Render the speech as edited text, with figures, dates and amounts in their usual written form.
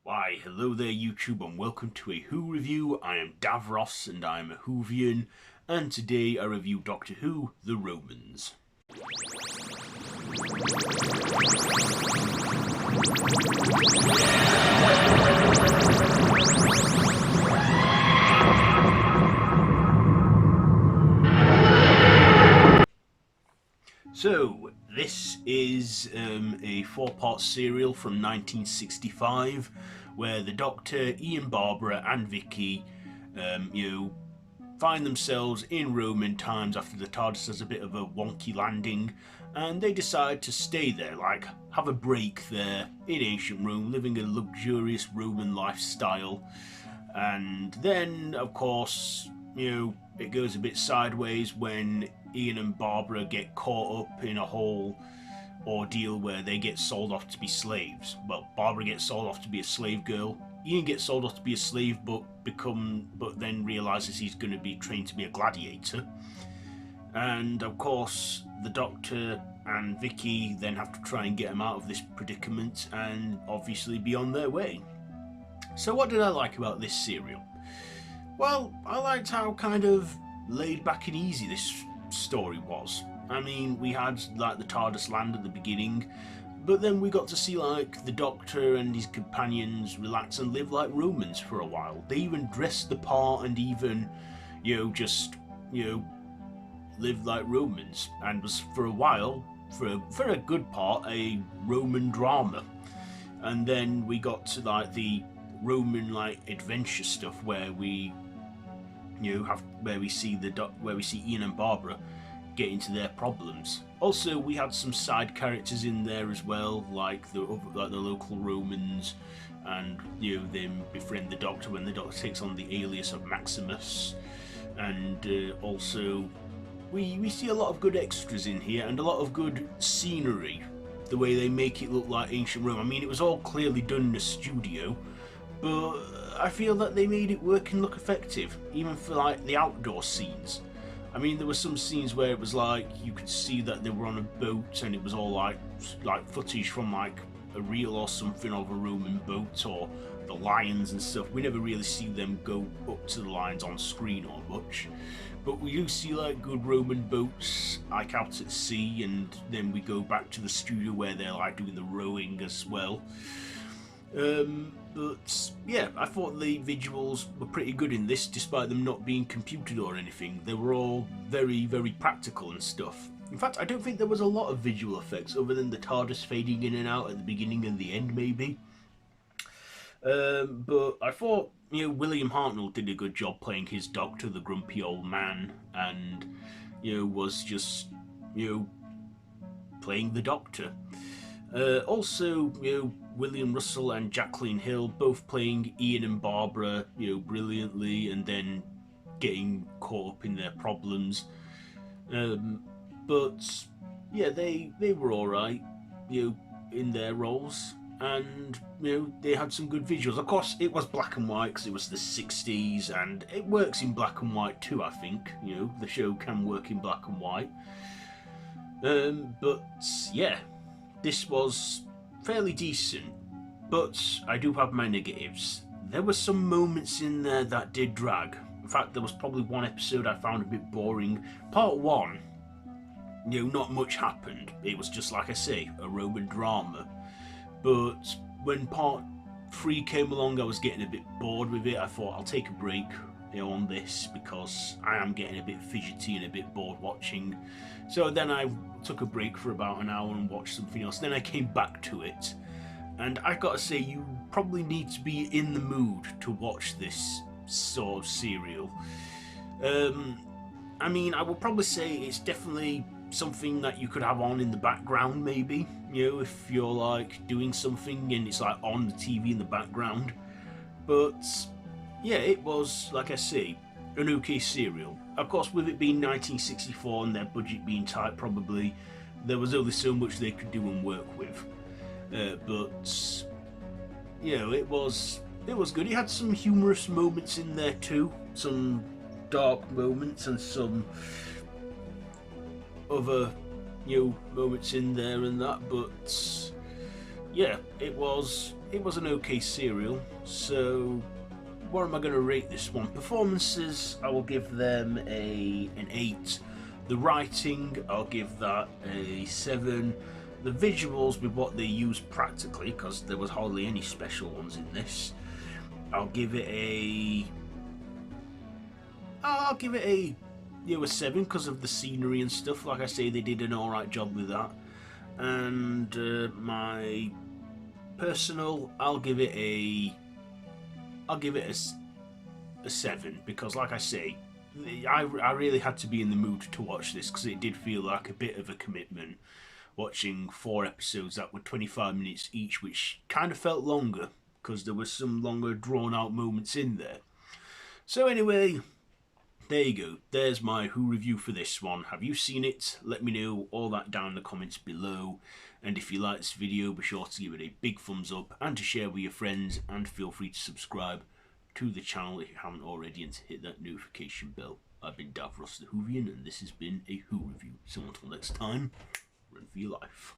Why, hello there YouTube and welcome to a Who review. I am Davros and I am a Whovian, and today I review Doctor Who, The Romans. So, this is a four-part serial from 1965 where the Doctor, Ian, Barbra and Vicky find themselves in Roman times after the TARDIS has a bit of a wonky landing, and they decide to stay there, like have a break there in ancient Rome, living a luxurious Roman lifestyle. And then, of course, it goes a bit sideways when Ian and Barbra get caught up in a whole ordeal where they get sold off to be slaves. Well, Barbra gets sold off to be a slave girl. Ian gets sold off to be a slave, but then realizes he's going to be trained to be a gladiator. And of course, the Doctor and Vicky then have to try and get him out of this predicament and obviously be on their way. So what did I like about this serial? Well, I liked how kind of laid back and easy this story was. I mean, we had like the TARDIS land at the beginning, but then we got to see like the Doctor and his companions relax and live like Romans for a while. They even dressed the part and even, lived like Romans, and was for a while, for a good part, a Roman drama. And then we got to like the Roman like adventure stuff where we see Ian and Barbra get into their problems. Also, we had some side characters in there as well, like the local Romans, and them befriend the Doctor when the Doctor takes on the alias of Maximus. And also we see a lot of good extras in here and a lot of good scenery. The way they make it look like ancient Rome. I mean, it was all clearly done in a studio, but I feel that they made it work and look effective, even for like the outdoor scenes. I mean, there were some scenes where it was like you could see that they were on a boat and it was all like footage from like a reel or something of a Roman boat, or the lions and stuff. We never really see them go up to the lions on screen or much, but we do see like good Roman boats like out at sea, and then we go back to the studio where they're like doing the rowing as well. But yeah, I thought the visuals were pretty good in this, despite them not being computed or anything. They were all very, very practical and stuff. In fact, I don't think there was a lot of visual effects other than the TARDIS fading in and out at the beginning and the end, maybe. But I thought, William Hartnell did a good job playing his Doctor, the grumpy old man, and, was just, playing the Doctor. Also, William Russell and Jacqueline Hill both playing Ian and Barbra, brilliantly, and then getting caught up in their problems. But yeah, they were alright, in their roles, and they had some good visuals. Of course, it was black and white because it was the 60s, and it works in black and white too. I think the show can work in black and white. But yeah, this was fairly decent, but I do have my negatives. There were some moments in there that did drag. In fact, there was probably one episode I found a bit boring. Part 1, not much happened. It was just, like I say, a Roman drama. But when part 3 came along, I was getting a bit bored with it. I thought I'll take a break on this because I am getting a bit fidgety and a bit bored watching. So then I took a break for about an hour and watched something else. Then I came back to it, and I gotta say, you probably need to be in the mood to watch this sort of serial. I mean, I would probably say it's definitely something that you could have on in the background, maybe, if you're like doing something and it's like on the TV in the background. But yeah, it was, like I say, an okay serial. Of course, with it being 1964 and their budget being tight, probably there was only so much they could do and work with. But it was good. It had some humorous moments in there too, some dark moments and some other moments in there and that. But yeah, it was it was an okay serial. So what am I going to rate this one? Performances, I will give them an 8. The writing, I'll give that a 7. The visuals, with what they used practically, because there was hardly any special ones in this, I'll give it a 7 because of the scenery and stuff. Like I say, they did an alright job with that. And my personal, I'll give it a 7 because, like I say, I really had to be in the mood to watch this because it did feel like a bit of a commitment, watching 4 episodes that were 25 minutes each, which kind of felt longer because there were some longer drawn out moments in there. So anyway, there you go. There's my Who review for this one. Have you seen it? Let me know all that down in the comments below. And if you like this video, be sure to give it a big thumbs up and to share with your friends, and feel free to subscribe to the channel if you haven't already, and to hit that notification bell. I've been Davros the Whovian, and this has been a Who review. So until next time, run for your life.